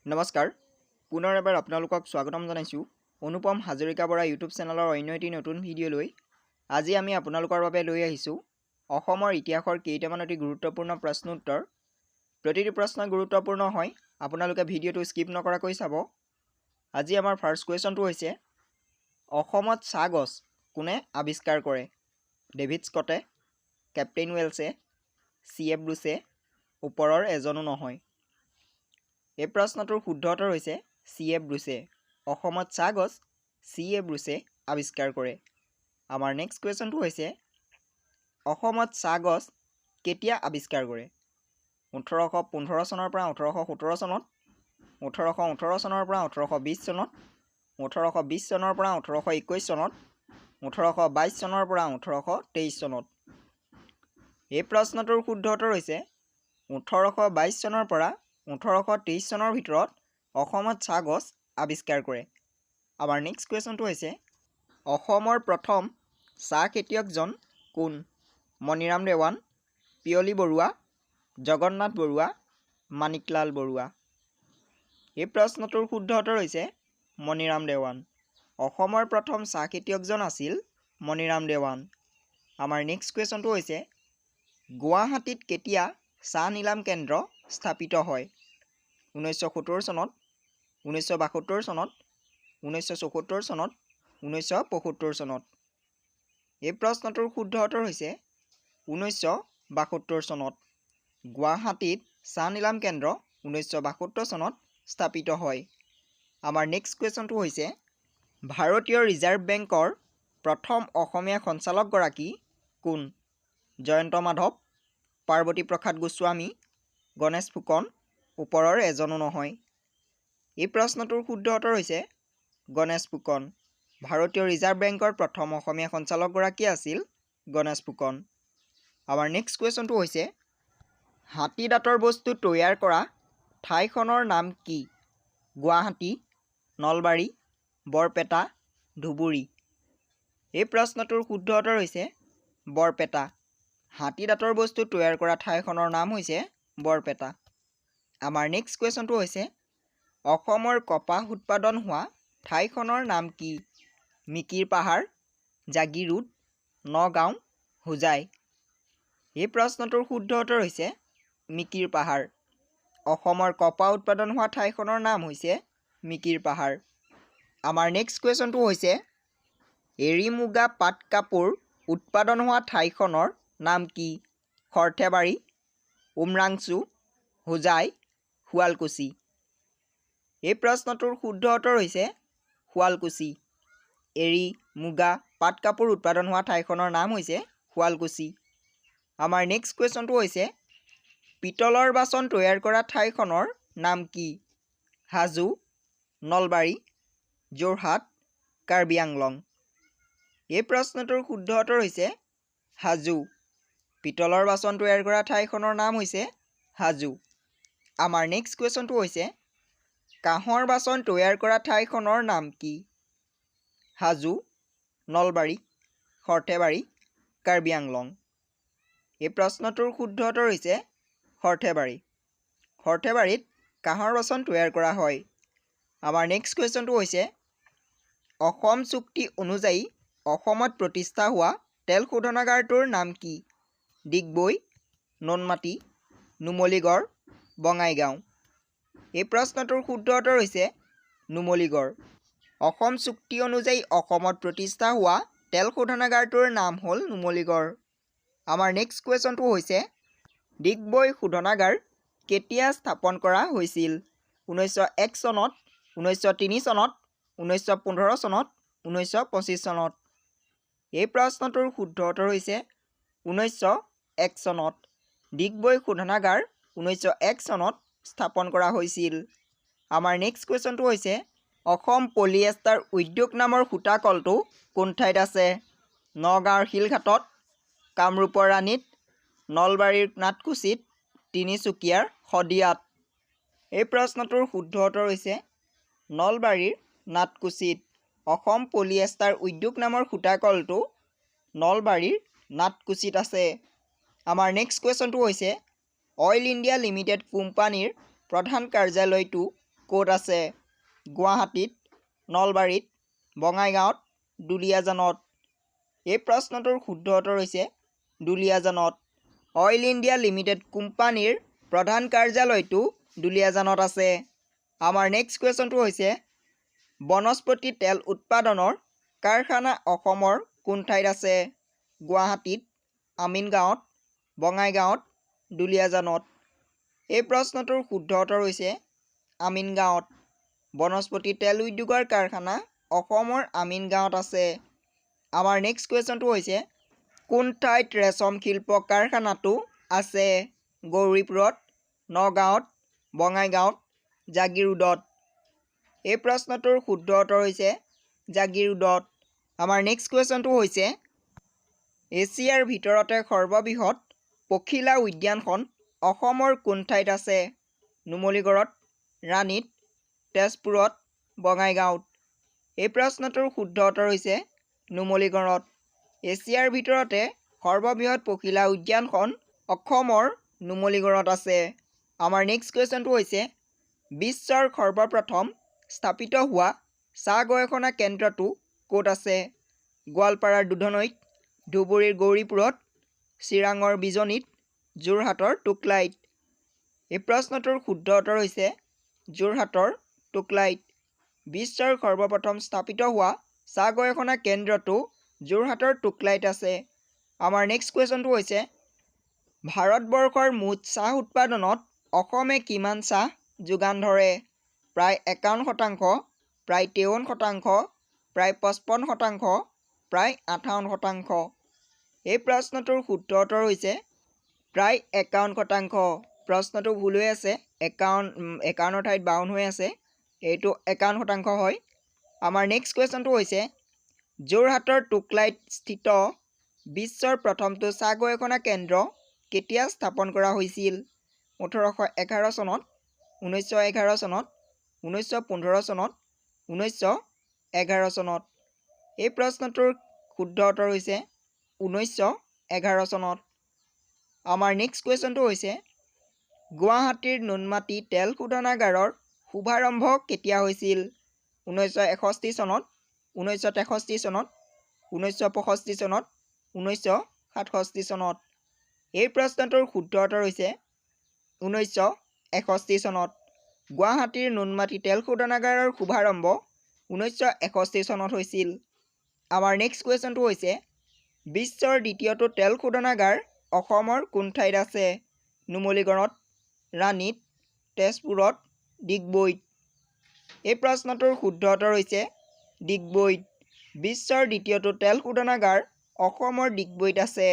নমস্কাৰ পুনৰ এবাৰ আপোনালোকক স্বাগতম জনাইছোঁ অনুপম হাজৰিকা বৰা ইউটিউব চেনেলৰ অন্য এটি নতুন ভিডিঅ'লৈ। আজি আমি আপোনালোকৰ বাবে লৈ আহিছোঁ অসমৰ ইতিহাসৰ কেইটামান অতি গুৰুত্বপূৰ্ণ প্ৰশ্ন উত্তৰ। প্ৰতিটো প্ৰশ্ন গুৰুত্বপূৰ্ণ হয়, আপোনালোকে ভিডিঅ'টো স্কিপ নকৰাকৈ চাব। আজি আমাৰ ফাৰ্ষ্ট কুৱেশ্যনটো হৈছে অসমত চাহ গছ কোনে আৱিষ্কাৰ কৰে? ডেভিড স্কটে, কেপ্টেইন ৱেলছে, CF ব্ৰুছে, ওপৰৰ এজনো নহয়। এই প্ৰশ্নটোৰ শুদ্ধ উত্তৰ হৈছে CF ব্ৰুছে। অসমত চাহ গছ CF ব্ৰুছে আৱিষ্কাৰ কৰে। আমাৰ নেক্সট কুৱেশ্যনটো হৈছে অসমত চাহ গছ কেতিয়া আৱিষ্কাৰ কৰে? 1815 চনৰ পৰা 1817 চনত, 1818 চনৰ পৰা 1820 চনত, 1820 চনৰ পৰা 1821 চনত, 1822 চনৰ পৰা 1823 চনত। এই প্ৰশ্নটোৰ শুদ্ধ উত্তৰ হৈছে 1822 চনৰ পৰা 1823 চনৰ ভিতৰত অসমত চাহ গছ আৱিষ্কাৰ কৰে। আমাৰ নেক্সট কুৱেশ্যনটো হৈছে অসমৰ প্ৰথম চাহ খেতিয়কজন কোন? মণিৰাম দেৱান, পিয়লি বৰুৱা, জগন্নাথ বৰুৱা, মাণিকলাল বৰুৱা। এই প্ৰশ্নটোৰ শুদ্ধ উত্তৰ হৈছে মণিৰাম দেৱান। অসমৰ প্ৰথম চাহ খেতিয়কজন আছিল মণিৰাম দেৱান। আমাৰ নেক্সট কুৱেশ্যনটো হৈছে গুৱাহাটীত কেতিয়া চাহ নিলাম কেন্দ্ৰ স্থাপিত হয়? 1970 চনত, 1972 চনত, 1974 চনত, 1975 চনত। এই প্ৰশ্নটোৰ শুদ্ধ উত্তৰ হৈছে 1972 চনত। গুৱাহাটীত চাহ নিলাম কেন্দ্ৰ 1972 চনত স্থাপিত হয়। আমাৰ নেক্সট কুৱেশ্যনটো হৈছে ভাৰতীয় ৰিজাৰ্ভ বেংকৰ প্ৰথম অসমীয়া সঞ্চালকগৰাকী কোন? জয়ন্ত মাধৱ, পাৰ্বতী প্ৰসাদ গোস্বামী, গণেশ ফুকন, ওপৰৰ এজনো নহয়। এই প্ৰশ্নটোৰ শুদ্ধ উত্তৰ হৈছে গণেশ ফুকন। ভাৰতীয় ৰিজাৰ্ভ বেংকৰ প্ৰথম অসমীয়া সঞ্চালকগৰাকী আছিল গণেশ ফুকন। আমাৰ নেক্সট কুৱেশ্যনটো হৈছে হাতী দাঁতৰ বস্তু তৈয়াৰ কৰা ঠাইখনৰ নাম কি? গুৱাহাটী, নলবাৰী, বৰপেটা, ধুবুৰী। এই প্ৰশ্নটোৰ শুদ্ধ উত্তৰ হৈছে বৰপেটা। হাতী দাঁতৰ বস্তু তৈয়াৰ কৰা ঠাইখনৰ নাম হৈছে বৰপেটা। আমাৰ নেক্সট কুৱেশ্যনটো হৈছে অসমৰ কপাহ উৎপাদন হোৱা ঠাইখনৰ নাম কি? মিকিৰ পাহাৰ, জাগিৰোড, নগাঁও, হোজাই। এই প্ৰশ্নটোৰ শুদ্ধ উত্তৰ হৈছে মিকিৰ পাহাৰ। অসমৰ কপাহ উৎপাদন হোৱা ঠাইখনৰ নাম হৈছে মিকিৰ পাহাৰ। আমাৰ নেক্সট কুৱেশ্যনটো হৈছে এৰী মুগা পাট কাপোৰ উৎপাদন হোৱা ঠাইখনৰ নাম কি? সৰ্থেবাৰী, উমৰাংচু, হোজাই, শুৱালকুছি। এই প্ৰশ্নটোৰ শুদ্ধ উত্তৰ হৈছে শুৱালকুছি। এৰী মুগা পাট কাপোৰ উৎপাদন হোৱা ঠাইখনৰ নাম হৈছে শুৱালকুছি। আমাৰ নেক্সট কুৱেশ্যনটো হৈছে পিতলৰ বাচন তৈয়াৰ কৰা ঠাইখনৰ নাম কি? হাজো, নলবাৰী, যোৰহাট, কাৰ্বি আংলং। এই প্ৰশ্নটোৰ শুদ্ধ উত্তৰ হৈছে হাজো। পিতলৰ বাচন তৈয়াৰ কৰা ঠাইখনৰ নাম হৈছে হাজো। আমাৰ নেক্সট কুৱেশ্যনটো হৈছে কাঁহৰ বাচন তৈয়াৰ কৰা ঠাইখনৰ নাম কি? হাজো, নলবাৰী, সৰ্থেবাৰী, কাৰ্বি আংলং। এই প্ৰশ্নটোৰ শুদ্ধ উত্তৰ হৈছে সৰ্থেবাৰী। সৰ্থেবাৰীত কাঁহৰ বাচন তৈয়াৰ কৰা হয়। আমাৰ নেক্সট কুৱেশ্যনটো হৈছে অসম চুক্তি অনুযায়ী অসমত প্ৰতিষ্ঠা হোৱা তেল শোধনাগাৰটোৰ নাম কি? ডিগবৈ, নুনমাটি, নুমলীগড়, বঙাইগাঁও। এই প্ৰশ্নটোৰ শুদ্ধ উত্তৰ হৈছে নুমলীগড়। অসম চুক্তি অনুযায়ী অসমত প্ৰতিষ্ঠা হোৱা তেল শোধনাগাৰটোৰ নাম হ'ল নুমলীগড়। আমাৰ নেক্সট কুৱেশ্যনটো হৈছে ডিগবৈ শোধনাগাৰ কেতিয়া স্থাপন কৰা হৈছিল? 1901 চনত, 1903 চনত, 1915 চনত, 1925 চনত। এই প্ৰশ্নটোৰ শুদ্ধ উত্তৰ হৈছে 1901 চনত। ডিগবৈ শোধনাগাৰ 1901 চনত স্থাপন কৰা হৈছিল। আমাৰ নেক্সট কুৱেশ্যনটো হৈছে অসম পলিয়েষ্টাৰ উদ্যোগ নামৰ সূতা কলটো কোন ঠাইত আছে? নগাঁৱৰ শিলঘাটত, কামৰূপৰ ৰাণীত, নলবাৰীৰ নাটকুছিত, তিনিচুকীয়াৰ শদিয়াত। এই প্ৰশ্নটোৰ শুদ্ধ উত্তৰ হৈছে নলবাৰীৰ নাটকুছিত। অসম পলিয়েষ্টাৰ উদ্যোগ নামৰ সূতা কলটো নলবাৰীৰ নাটকুছিত আছে। আমাৰ নেক্সট কুৱেশ্যনটো হৈছে অইল ইণ্ডিয়া লিমিটেড কোম্পানীৰ প্ৰধান কাৰ্যালয়টো ক'ত আছে? গুৱাহাটীত, নলবাৰীত, বঙাইগাঁৱত, দুলীয়াজানত। এই প্ৰশ্নটোৰ শুদ্ধ উত্তৰ হৈছে দুলীয়াজানত। অইল ইণ্ডিয়া লিমিটেড কোম্পানীৰ প্ৰধান কাৰ্যালয়টো দুলীয়াজানত আছে। আমাৰ নেক্সট কুৱেশ্যনটো হৈছে বনস্পতি তেল উৎপাদনৰ কাৰখানা অসমৰ কোন ঠাইত আছে? গুৱাহাটীত, আমিনগাঁৱত, বঙাইগাঁৱত, দুলীয়াজানত। এই প্ৰশ্নটোৰ শুদ্ধ উত্তৰ হৈছে আমিনগাঁৱত। বনস্পতি তেল উদ্যোগৰ কাৰখানা অসমৰ আমিনগাঁৱত আছে। আমাৰ নেক্সট কুৱেশ্যনটো হৈছে কোন ঠাইত ৰেচম শিল্প কাৰখানাটো আছে? গৌৰীপুৰত, নগাঁৱত, বঙাইগাঁৱত, জাগিৰোডত। এই প্ৰশ্নটোৰ শুদ্ধ উত্তৰ হৈছে জাগিৰোডত। আমাৰ নেক্সট কুৱেশ্যনটো হৈছে এছিয়াৰ ভিতৰতে সৰ্ববৃহৎ পখিলা উদ্যানখন অসমৰ কোন ঠাইত আছে? নুমলীগড়ত, ৰাণীত, তেজপুৰত, বঙাইগাঁৱত। এই প্ৰশ্নটোৰ শুদ্ধ উত্তৰ হৈছে নুমলীগড়ত। এছিয়াৰ ভিতৰতে সৰ্ববৃহৎ পখিলা উদ্যানখন অসমৰ নুমলীগড়ত আছে। আমাৰ নেক্সট কুৱেশ্যনটো হৈছে বিশ্বৰ সৰ্বপ্ৰথম স্থাপিত হোৱা চাহ গৱেষণা কেন্দ্ৰটো ক'ত আছে? গোৱালপাৰাৰ দুধনৈত, ধুবুৰীৰ গৌৰীপুৰত, চিৰাঙৰ বিজনীত, যোৰহাটৰ টুকলাইত। এই প্ৰশ্নটোৰ শুদ্ধ উত্তৰ হৈছে যোৰহাটৰ টুকলাইত। বিশ্বৰ সৰ্বপ্ৰথম স্থাপিত হোৱা চাহ গৱেষণা কেন্দ্ৰটো যোৰহাটৰ টুকলাইত আছে। আমাৰ নেক্সট কুৱেশ্যনটো হৈছে ভাৰতবৰ্ষৰ মুঠ চাহ উৎপাদনত অসমে কিমান চাহ যোগান ধৰে? প্ৰায় 51%, প্ৰায় 53%, প্ৰায় 55%, প্ৰায় 58%। এই প্ৰশ্নটোৰ শুদ্ধ উত্তৰ হৈছে প্ৰায় 51%। প্ৰশ্নটো ভুল হৈ আছে, 51ৰ ঠাইত 52 হৈ আছে। এইটো 51% হয়। আমাৰ নেক্সট কুৱেশ্যনটো হৈছে যোৰহাটৰ টুকলাইত স্থিত বিশ্বৰ প্ৰথমটো চাহ গৱেষণা কেন্দ্ৰ কেতিয়া স্থাপন কৰা হৈছিল? 1811 চনত, 1911 চনত, 1915 চনত, 1911 চনত। এই প্ৰশ্নটোৰ শুদ্ধ উত্তৰ হৈছে 1911 চনত। আমাৰ নেক্সট কুৱেশ্যনটো হৈছে গুৱাহাটীৰ নুনমাটি তেল শোধনাগাৰৰ শুভাৰম্ভ কেতিয়া হৈছিল? 1961 চনত, 1963 চনত, 1965 চনত, 1967 চনত। এই প্ৰশ্নটোৰ শুদ্ধ উত্তৰ হৈছে 1961 চনত। গুৱাহাটীৰ নুনমাটি তেল শোধনাগাৰৰ শুভাৰম্ভ 1961 চনত হৈছিল। আমাৰ নেক্সট কুৱেশ্যনটো হৈছে বিশ্বৰ দ্বিতীয়টো তেল শোধনাগাৰ অসমৰ কোন ঠাইত আছে? নুমলীগড়ত, ৰাণীত, তেজপুৰত, ডিগবৈত। এই প্ৰশ্নটোৰ শুদ্ধ উত্তৰ হৈছে ডিগবৈত। বিশ্বৰ দ্বিতীয়টো তেল শোধনাগাৰ অসমৰ ডিগবৈত আছে।